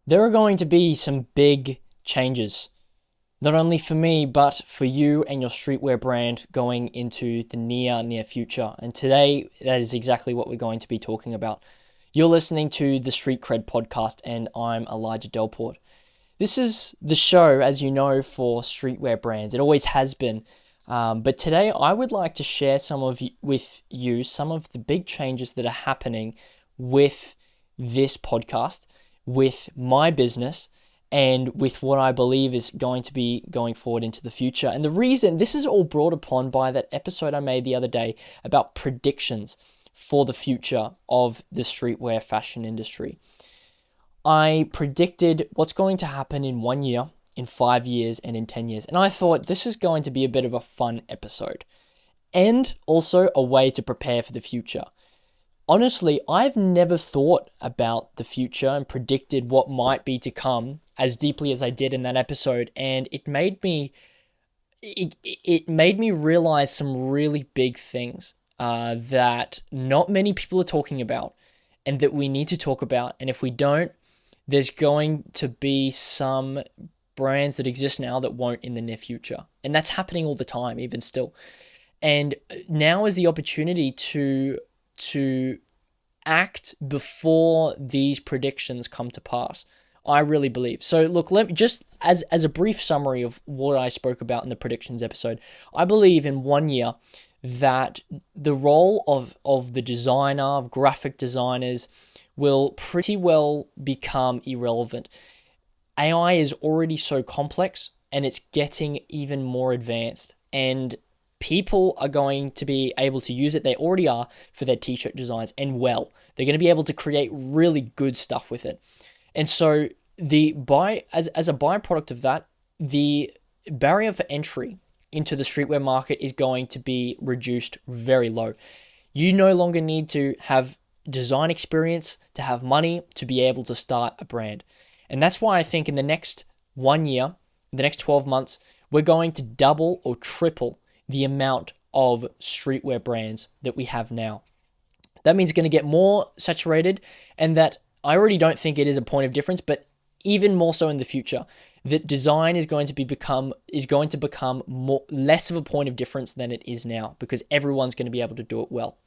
There are going to be some big changes, not only for me, but for you and your streetwear brand going into the near future. And today, that is exactly what we're going to be talking about. You're listening to the Street Cred podcast, and I'm Elijah Delport. This is the show, as you know, for streetwear brands. It always has been. But today, I would like to share with you some of the big changes that are happening with this podcast, with my business, and with what I believe is going to be going forward into the future. And the reason this is all brought upon by that episode I made the other day about predictions for the future of the streetwear fashion industry. I predicted what's going to happen in 1 year, in 5 years, and in 10 years. And I thought this is going to be a bit of a fun episode and also a way to prepare for the future. Honestly, I've never thought about the future and predicted what might be to come as deeply as I did in that episode, and it made me realize some really big things that not many people are talking about, and that we need to talk about. And if we don't, there's going to be some brands that exist now that won't in the near future, and that's happening all the time, even still. And now is the opportunity to act before these predictions come to pass. I really believe. So look, let me just as a brief summary of what I spoke about in the predictions episode. I believe in 1 year that the role of the designer, of graphic designers, will pretty well become irrelevant. AI is already so complex, and it's getting even more advanced, and people are going to be able to use it. They already are for their t-shirt designs, and they're going to be able to create really good stuff with it. And so as a byproduct of that, the barrier for entry into the streetwear market is going to be reduced very low. You no longer need to have design experience to have money to be able to start a brand. And that's why I think in the next 1 year, the next 12 months, we're going to double or triple the amount of streetwear brands that we have now. That means it's going to get more saturated, and that I already don't think it is a point of difference, but even more so in the future, that design is going to become less of a point of difference than it is now, because everyone's going to be able to do it well.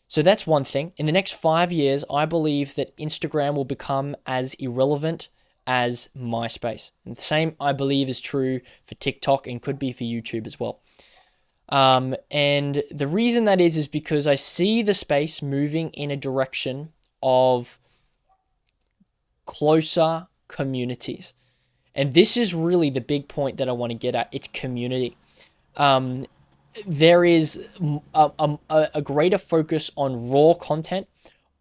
So that's one thing. In the next 5 years, I believe that Instagram will become as irrelevant as MySpace. And the same, I believe, is true for TikTok and could be for YouTube as well. And the reason that is because I see the space moving in a direction of closer communities. And this is really the big point that I want to get at. It's community. There is a greater focus on raw content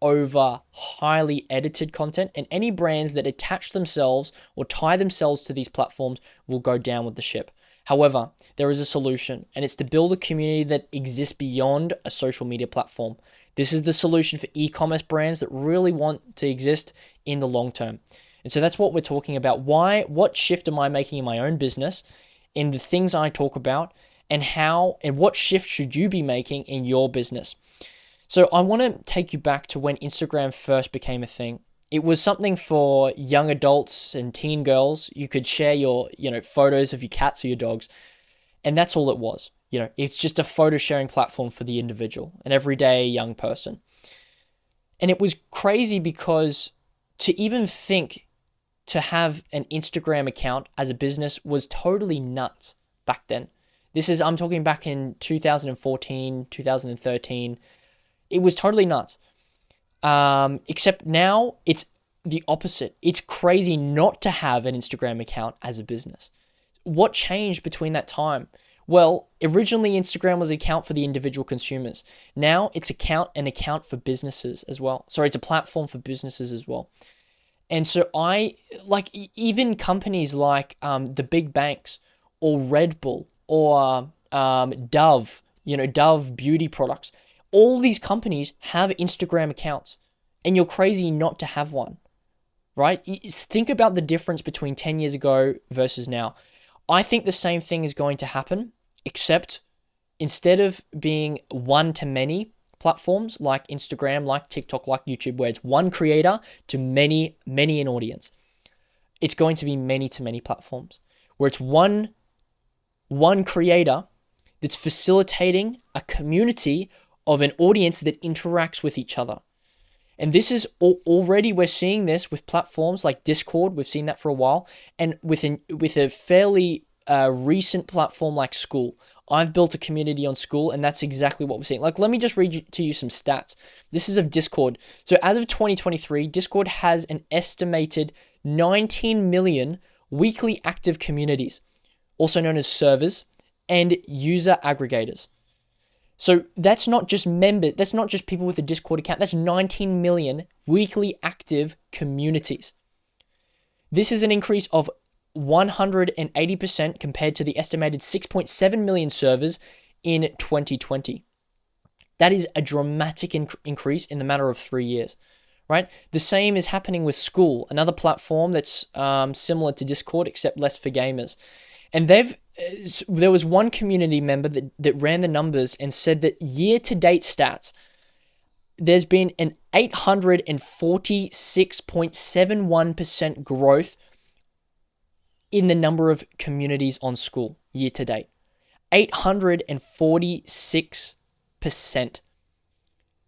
over highly edited content, and any brands that attach themselves or tie themselves to these platforms will go down with the ship. However, there is a solution, and it's to build a community that exists beyond a social media platform. This is the solution for e-commerce brands that really want to exist in the long term. And so that's what we're talking about. What shift am I making in my own business, in the things I talk about, and what shift should you be making in your business? So I want to take you back to when Instagram first became a thing. It was something for young adults and teen girls. You could share your, photos of your cats or your dogs, and that's all it was. It's just a photo sharing platform for the individual, an everyday young person. And it was crazy because to even think to have an Instagram account as a business was totally nuts back then. I'm talking back in 2014, 2013. It was totally nuts. Except now it's the opposite. It's crazy not to have an Instagram account as a business. What changed between that time? Well, originally Instagram was an account for the individual consumers. Now it's an account for businesses as well. Sorry, it's a platform for businesses as well. And so even companies like the big banks or Red Bull or Dove, Dove beauty products, all these companies have Instagram accounts, and you're crazy not to have one, right? Think about the difference between 10 years ago versus now. I think the same thing is going to happen, except instead of being one-to-many platforms like Instagram, like TikTok, like YouTube, where it's one creator to many, many an audience, it's going to be many to many platforms where it's one creator that's facilitating a community of an audience that interacts with each other. And this is already, we're seeing this with platforms like Discord. We've seen that for a while. And with a fairly recent platform like School. I've built a community on School, and that's exactly what we're seeing. Like, let me just read to you some stats. This is of Discord. So as of 2023, Discord has an estimated 19 million weekly active communities, also known as servers, and user aggregators. So that's not just members, that's not just people with a Discord account, that's 19 million weekly active communities. This is an increase of 180% compared to the estimated 6.7 million servers in 2020. That is a dramatic increase in the matter of 3 years, right? The same is happening with School, another platform that's similar to Discord except less for gamers. And there was one community member that ran the numbers and said that year-to-date stats, there's been an 846.71% growth in the number of communities on School year-to-date. 846%.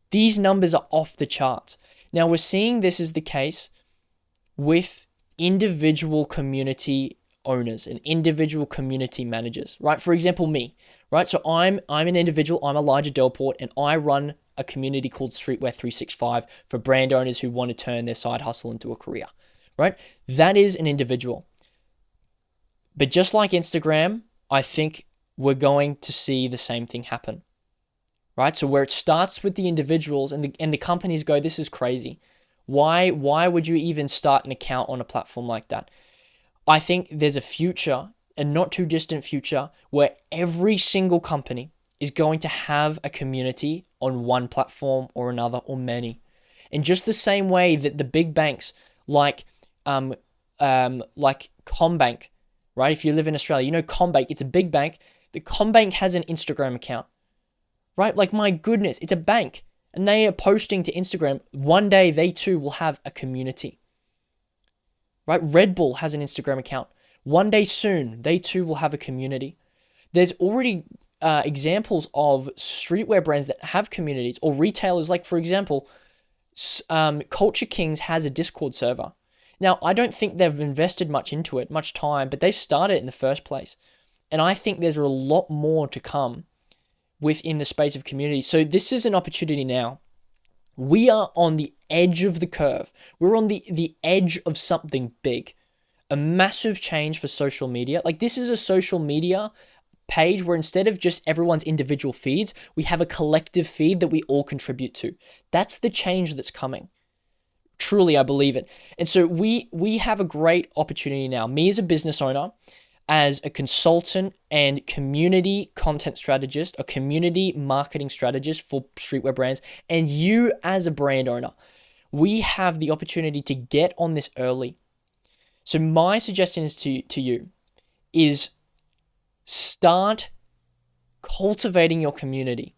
These numbers are off the charts. Now, we're seeing this is the case with individual community owners and individual community managers, right? For example, me, right? So I'm an individual, I'm Elijah Delport, and I run a community called Streetwear 365 for brand owners who want to turn their side hustle into a career, right? That is an individual. But just like Instagram, I think we're going to see the same thing happen, right? So where it starts with the individuals and the companies go, this is crazy. Why would you even start an account on a platform like that? I think there's a future, a not too distant future, where every single company is going to have a community on one platform or another, or many. In just the same way that the big banks like CommBank, right? If you live in Australia, you know CommBank, it's a big bank. The CommBank has an Instagram account, right? Like, my goodness, it's a bank, and they are posting to Instagram. One day they too will have a community. Right? Red Bull has an Instagram account. One day soon, they too will have a community. There's already examples of streetwear brands that have communities, or retailers. Like, for example, Culture Kings has a Discord server. Now, I don't think they've invested much into it, much time, but they've started it in the first place. And I think there's a lot more to come within the space of community. So this is an opportunity now. We are on the edge of the curve. We're on the edge of something big. A massive change for social media. Like, this is a social media page where instead of just everyone's individual feeds, we have a collective feed that we all contribute to. That's the change that's coming. Truly, I believe it. And so we have a great opportunity now. Me as a business owner, as a consultant and community content strategist, a community marketing strategist for streetwear brands, and you as a brand owner, we have the opportunity to get on this early. So my suggestion is to you is start cultivating your community.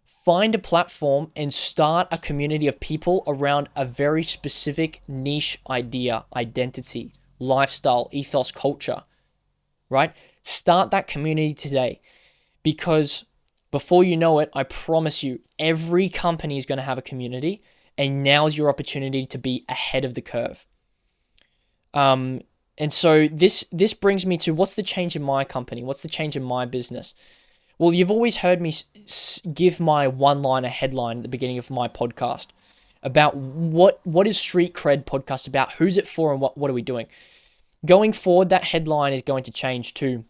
Find a platform and start a community of people around a very specific niche idea, identity, lifestyle, ethos, culture. Right? Start that community today, because before you know it, I promise you, every company is going to have a community, and now's your opportunity to be ahead of the curve. And so this brings me to, what's the change in my company? What's the change in my business? Well, you've always heard me give my one-liner headline at the beginning of my podcast about what is Street Cred podcast about, who's it for, and what are we doing? Going forward, that headline is going to change to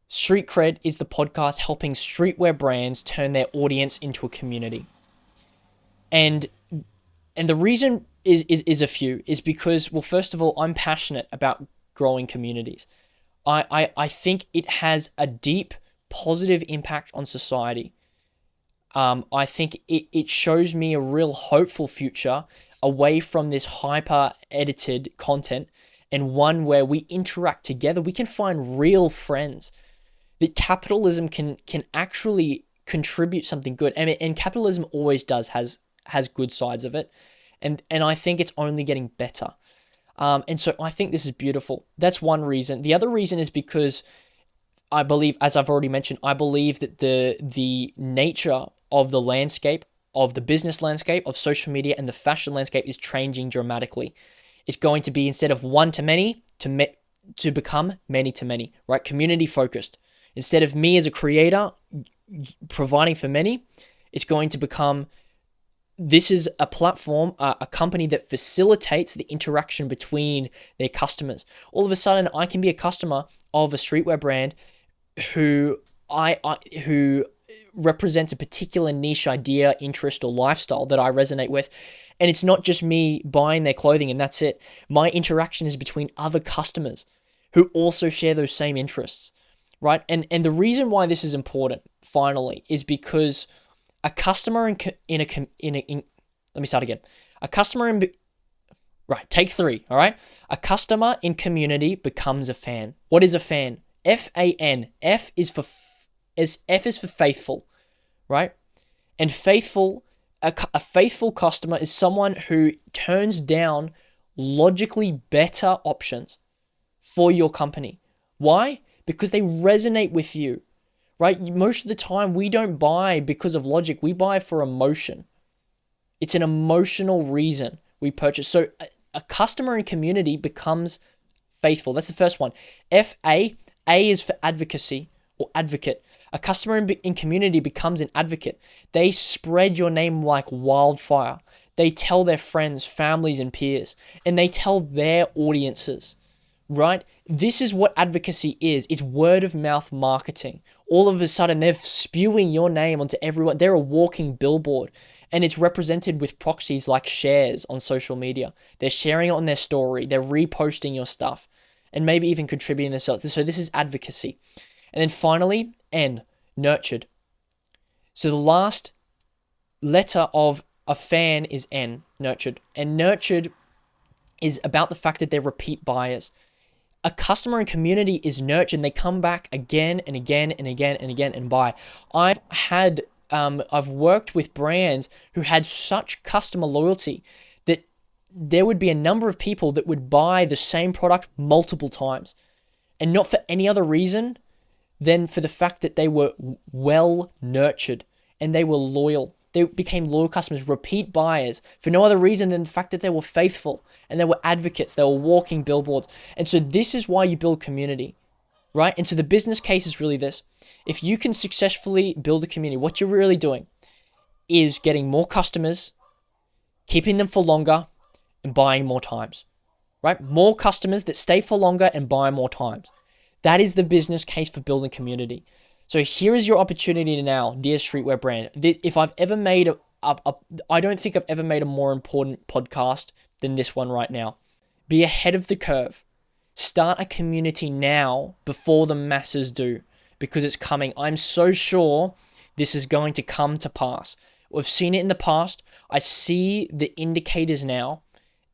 Street Cred is the podcast helping streetwear brands turn their audience into a community. And the reason is a few, is because, well, first of all, I'm passionate about growing communities. I think it has a deep positive impact on society. I think it shows me a real hopeful future away from this hyper edited content, and one where we interact together. We can find real friends. That capitalism can actually contribute something good. And capitalism always has good sides of it. And I think it's only getting better. And so I think this is beautiful. That's one reason. The other reason is because I believe, as I've already mentioned, I believe that the nature of the landscape, of the business landscape, of social media, and the fashion landscape is changing dramatically. It's going to be, instead of one to many, to become many to many, right? Community focused. Instead of me as a creator providing for many, it's going to become, this is a platform, a company that facilitates the interaction between their customers. All of a sudden, I can be a customer of a streetwear brand who who represents a particular niche idea, interest, or lifestyle that I resonate with. And it's not just me buying their clothing and that's it. My interaction is between other customers who also share those same interests, right? And the reason why this is important, finally, is because a customer let me start again. A customer in, right, take three, all right? A customer in community becomes a fan. What is a fan? F-A-N. F is for faithful, right? And faithful, a faithful customer is someone who turns down logically better options for your company. Why? Because they resonate with you, right? Most of the time, we don't buy because of logic. We buy for emotion. It's an emotional reason we purchase. So a customer in community becomes faithful. That's the first one. F-A. A is for advocacy or advocate. A customer in community becomes an advocate. They spread your name like wildfire. They tell their friends, families, and peers, and they tell their audiences, right? This is what advocacy is. It's word of mouth marketing. All of a sudden, they're spewing your name onto everyone. They're a walking billboard, and it's represented with proxies like shares on social media. They're sharing it on their story. They're reposting your stuff, and maybe even contributing themselves. So this is advocacy. And then finally, N, nurtured. So the last letter of a fan is N, nurtured. And nurtured is about the fact that they're repeat buyers. A customer and community is nurtured, and they come back again and again and again and again and buy. I've worked with brands who had such customer loyalty that there would be a number of people that would buy the same product multiple times, and not for any other reason than for the fact that they were well nurtured and they were loyal. They became loyal customers, repeat buyers, for no other reason than the fact that they were faithful and they were advocates. They were walking billboards. And so this is why you build community, right? And so the business case is really this. If you can successfully build a community, what you're really doing is getting more customers, keeping them for longer, and buying more times, right? More customers that stay for longer and buy more times. That is the business case for building community. So here is your opportunity now, dear streetwear brand. If I've ever made I don't think I've ever made a more important podcast than this one right now. Be ahead of the curve. Start a community now before the masses do, because it's coming. I'm so sure this is going to come to pass. We've seen it in the past. I see the indicators now,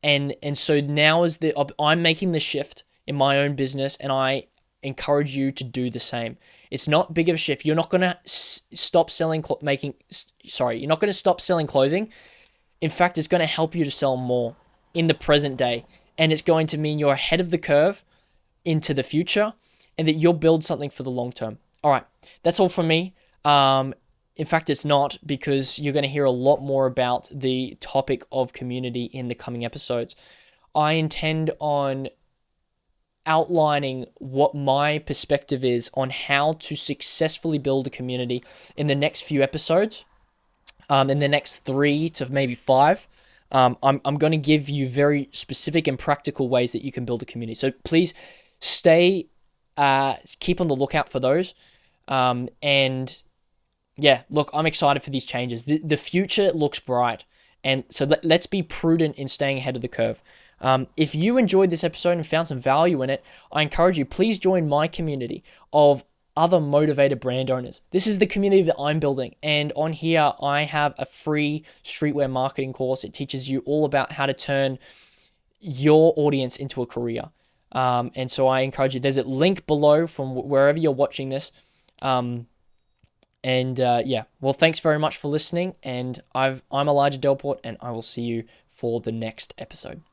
and so now is I'm making the shift in my own business, and I encourage you to do the same. It's not big of a shift. You're not going to stop selling you're not going to stop selling clothing. In fact, it's going to help you to sell more in the present day, and it's going to mean you're ahead of the curve into the future, and that you'll build something for the long term. All right, that's all from me. In fact, it's not, because you're going to hear a lot more about the topic of community in the coming episodes. I intend on outlining what my perspective is on how to successfully build a community in the next few episodes, in the next 3 to maybe 5. I'm going to give you very specific and practical ways that you can build a community. So please keep on the lookout for those. And yeah, look, I'm excited for these changes. The future looks bright. And so let's be prudent in staying ahead of the curve. If you enjoyed this episode and found some value in it, I encourage you, please join my community of other motivated brand owners. This is the community that I'm building. And on here, I have a free streetwear marketing course. It teaches you all about how to turn your audience into a career. And so I encourage you, there's a link below from wherever you're watching this. Well, thanks very much for listening. And I'm Elijah Delport, and I will see you for the next episode.